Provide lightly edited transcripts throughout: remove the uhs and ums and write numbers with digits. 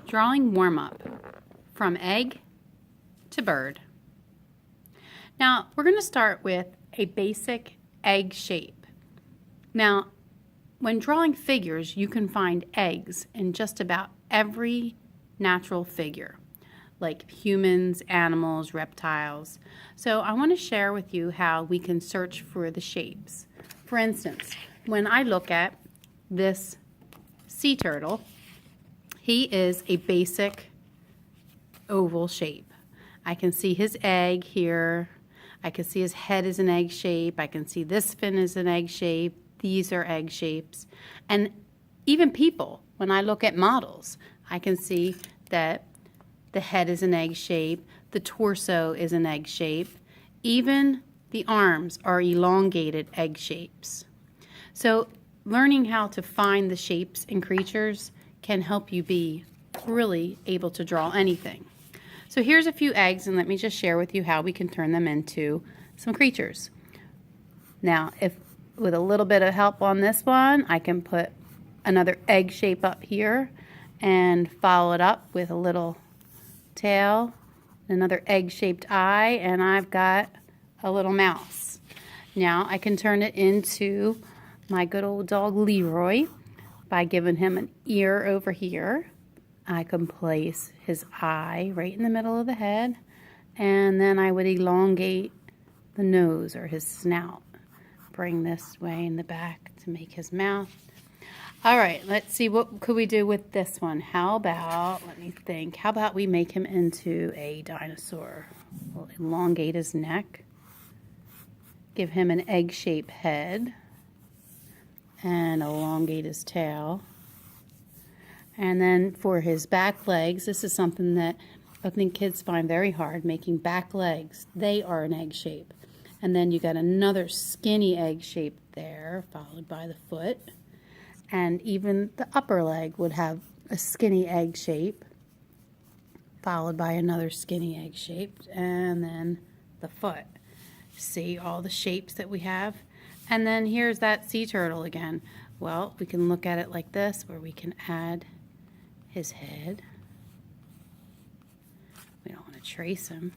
Drawing warm-up from egg to bird. Now we're going to start with a basic egg shape. Now when drawing figures, you can find eggs in just about every natural figure, like humans, animals, reptiles. So I want to share with you how we can search for the shapes. For instance, when I look at this sea turtle, he is a basic oval shape. I can see his egg here. I can see his head is an egg shape. I can see this fin is an egg shape. These are egg shapes. And even people, when I look at models, I can see that the head is an egg shape, the torso is an egg shape, even the arms are elongated egg shapes. So learning how to find the shapes in creatures can help you be really able to draw anything. So here's a few eggs, and let me just share with you how we can turn them into some creatures. Now, if with a little bit of help on this one, I can put another egg shape up here and follow it up with a little tail, another egg-shaped eye, and I've got a little mouse. Now I can turn it into my good old dog Leroy by giving him an ear over here. I can place his eye right in the middle of the head, and then I would elongate the nose or his snout. Bring this way in the back to make his mouth. All right, let's see, what could we do with this one? How about, let me think, how about we make him into a dinosaur? We'll elongate his neck, give him an egg-shaped head, and elongate his tail. And then for his back legs, this is something that I think kids find very hard, making back legs. They are an egg shape. And then you got another skinny egg shape there, followed by the foot. And even the upper leg would have a skinny egg shape, followed by another skinny egg shape, and then the foot. See all the shapes that we have? And then here's that sea turtle again. Well, we can look at it like this, where we can add his head. We don't want to trace him.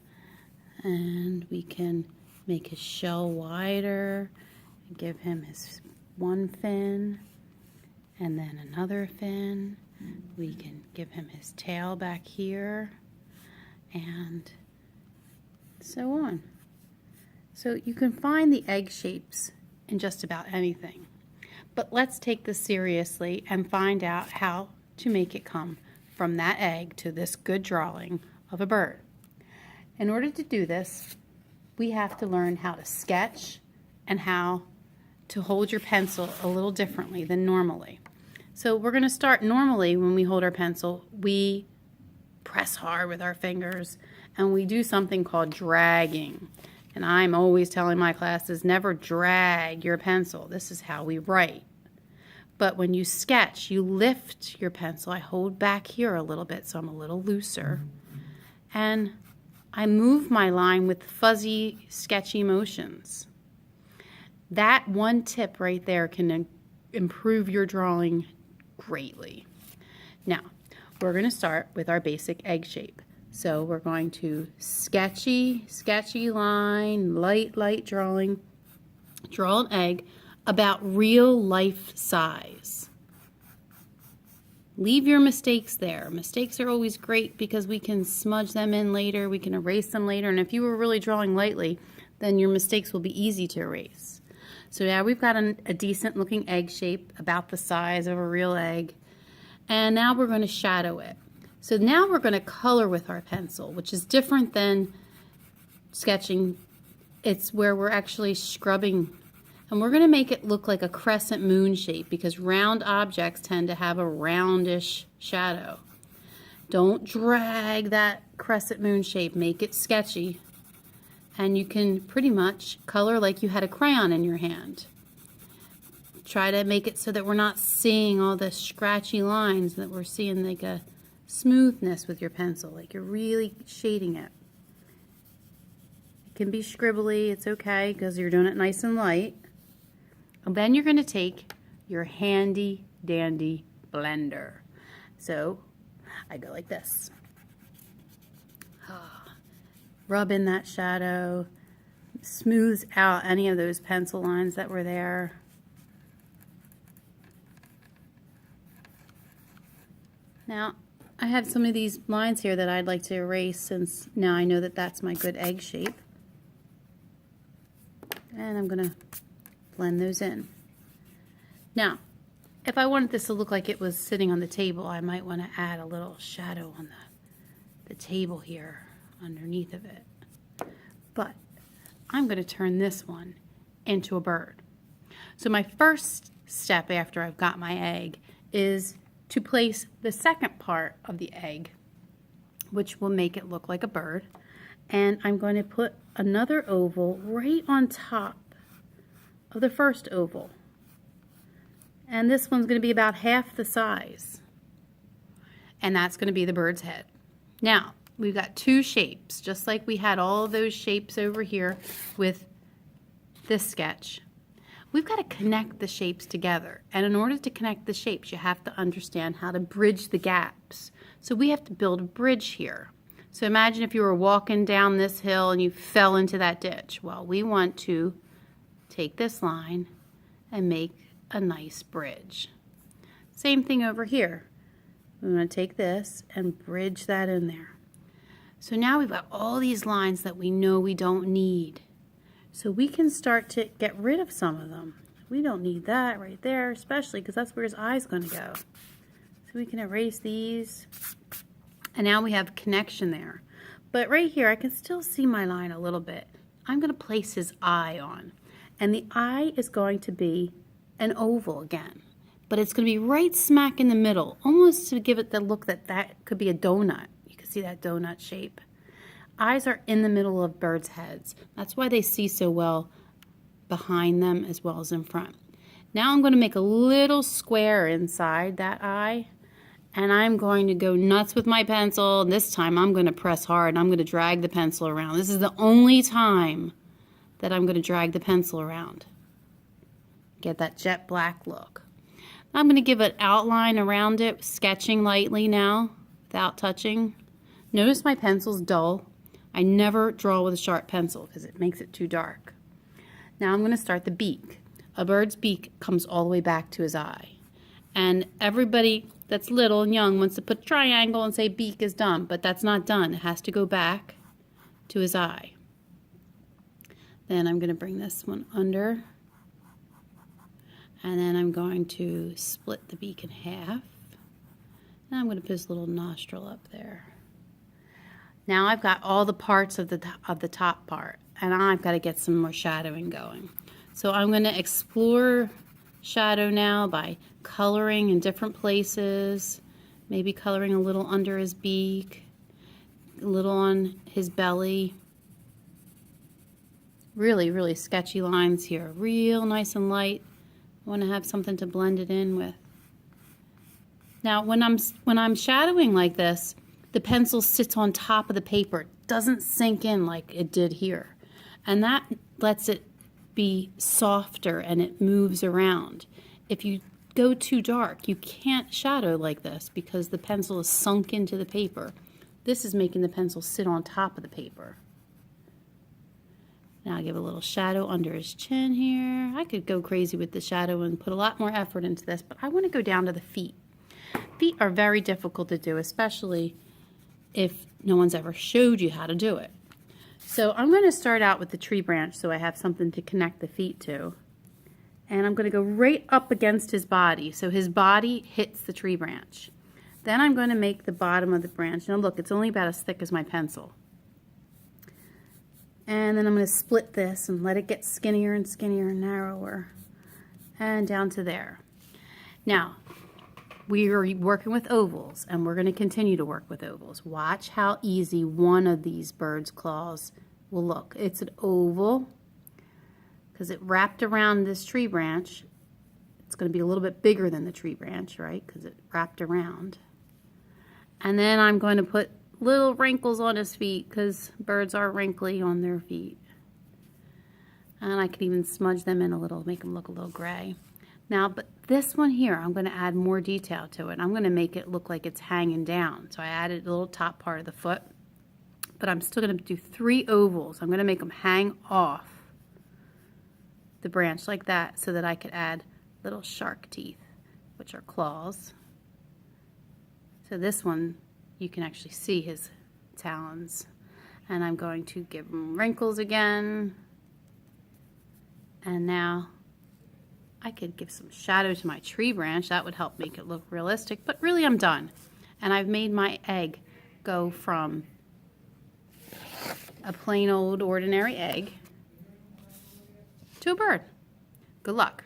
And we can make his shell wider, and give him his one fin, and then another fin. We can give him his tail back here, and so on. So you can find the egg shapes in just about anything. But let's take this seriously and find out how to make it come from that egg to this good drawing of a bird. In order to do this, we have to learn how to sketch and how to hold your pencil a little differently than normally. So we're going to start normally when we hold our pencil, we press hard with our fingers and we do something called dragging. And I'm always telling my classes, never drag your pencil. This is how we write. But when you sketch, you lift your pencil. I hold back here a little bit so I'm a little looser. And I move my line with fuzzy, sketchy motions. That one tip right there can improve your drawing greatly. Now, we're going to start with our basic egg shape. So we're going to sketchy line, light drawing, draw an egg about real life size. Leave your mistakes there. Mistakes are always great because we can smudge them in later, we can erase them later, and if you were really drawing lightly, then your mistakes will be easy to erase. So now we've got a decent looking egg shape about the size of a real egg, and now we're going to shadow it. So now we're going to color with our pencil, which is different than sketching. It's where we're actually scrubbing. And we're going to make it look like a crescent moon shape because round objects tend to have a roundish shadow. Don't drag that crescent moon shape. Make it sketchy. And you can pretty much color like you had a crayon in your hand. Try to make it so that we're not seeing all the scratchy lines, that we're seeing like a smoothness with your pencil, like you're really shading it. It can be scribbly, it's okay because you're doing it nice and light. And then you're going to take your handy dandy blender. So I go like this. Rub in that shadow, smooths out any of those pencil lines that were there. Now, I have some of these lines here that I'd like to erase, since now I know that that's my good egg shape. And I'm going to blend those in. Now, if I wanted this to look like it was sitting on the table, I might want to add a little shadow on the table here underneath of it. But I'm going to turn this one into a bird. So my first step after I've got my egg is to place the second part of the egg, which will make it look like a bird. And I'm going to put another oval right on top of the first oval. And this one's going to be about half the size. And that's going to be the bird's head. Now, we've got two shapes, just like we had all those shapes over here with this sketch. We've got to connect the shapes together. And in order to connect the shapes, you have to understand how to bridge the gaps. So we have to build a bridge here. So imagine if you were walking down this hill and you fell into that ditch. Well, we want to take this line and make a nice bridge. Same thing over here. We want to take this and bridge that in there. So now we've got all these lines that we know we don't need. So we can start to get rid of some of them. We don't need that right there, especially because that's where his eye's going to go. So we can erase these. And now we have connection there. But right here, I can still see my line a little bit. I'm going to place his eye on. And the eye is going to be an oval again. But it's going to be right smack in the middle, almost to give it the look that that could be a donut. You can see that donut shape. Eyes are in the middle of birds' heads. That's why they see so well behind them as well as in front. Now I'm going to make a little square inside that eye. And I'm going to go nuts with my pencil. This time I'm going to press hard. I'm going to drag the pencil around. This is the only time that I'm going to drag the pencil around. Get that jet black look. I'm going to give an outline around it, sketching lightly now without touching. Notice my pencil's dull. I never draw with a sharp pencil because it makes it too dark. Now I'm going to start the beak. A bird's beak comes all the way back to his eye. And everybody that's little and young wants to put a triangle and say beak is done, but that's not done. It has to go back to his eye. Then I'm going to bring this one under. And then I'm going to split the beak in half. And I'm going to put this little nostril up there. Now I've got all the parts of the top part, and I've got to get some more shadowing going. So I'm going to explore shadow now by coloring in different places, maybe coloring a little under his beak, a little on his belly. Really, really sketchy lines here, real nice and light. I want to have something to blend it in with. Now when I'm shadowing like this, the pencil sits on top of the paper. It doesn't sink in like it did here. And that lets it be softer and it moves around. If you go too dark, you can't shadow like this because the pencil is sunk into the paper. This is making the pencil sit on top of the paper. Now I'll give a little shadow under his chin here. I could go crazy with the shadow and put a lot more effort into this, but I want to go down to the feet. Feet are very difficult to do, especially if no one's ever showed you how to do it. So I'm going to start out with the tree branch so I have something to connect the feet to. And I'm going to go right up against his body so his body hits the tree branch. Then I'm going to make the bottom of the branch. Now look, it's only about as thick as my pencil. And then I'm going to split this and let it get skinnier and skinnier and narrower. And down to there. Now, we are working with ovals, and we're going to continue to work with ovals. Watch how easy one of these bird's claws will look. It's an oval because it wrapped around this tree branch. It's going to be a little bit bigger than the tree branch, right, because it wrapped around. And then I'm going to put little wrinkles on his feet because birds are wrinkly on their feet. And I can even smudge them in a little, make them look a little gray. Now, but this one here, I'm going to add more detail to it. I'm going to make it look like it's hanging down. So I added a little top part of the foot, but I'm still going to do 3 ovals. I'm going to make them hang off the branch like that so that I could add little shark teeth, which are claws. So this one, you can actually see his talons. And I'm going to give him wrinkles again. And now I could give some shadow to my tree branch. That would help make it look realistic, but really I'm done. And I've made my egg go from a plain old ordinary egg to a bird. Good luck.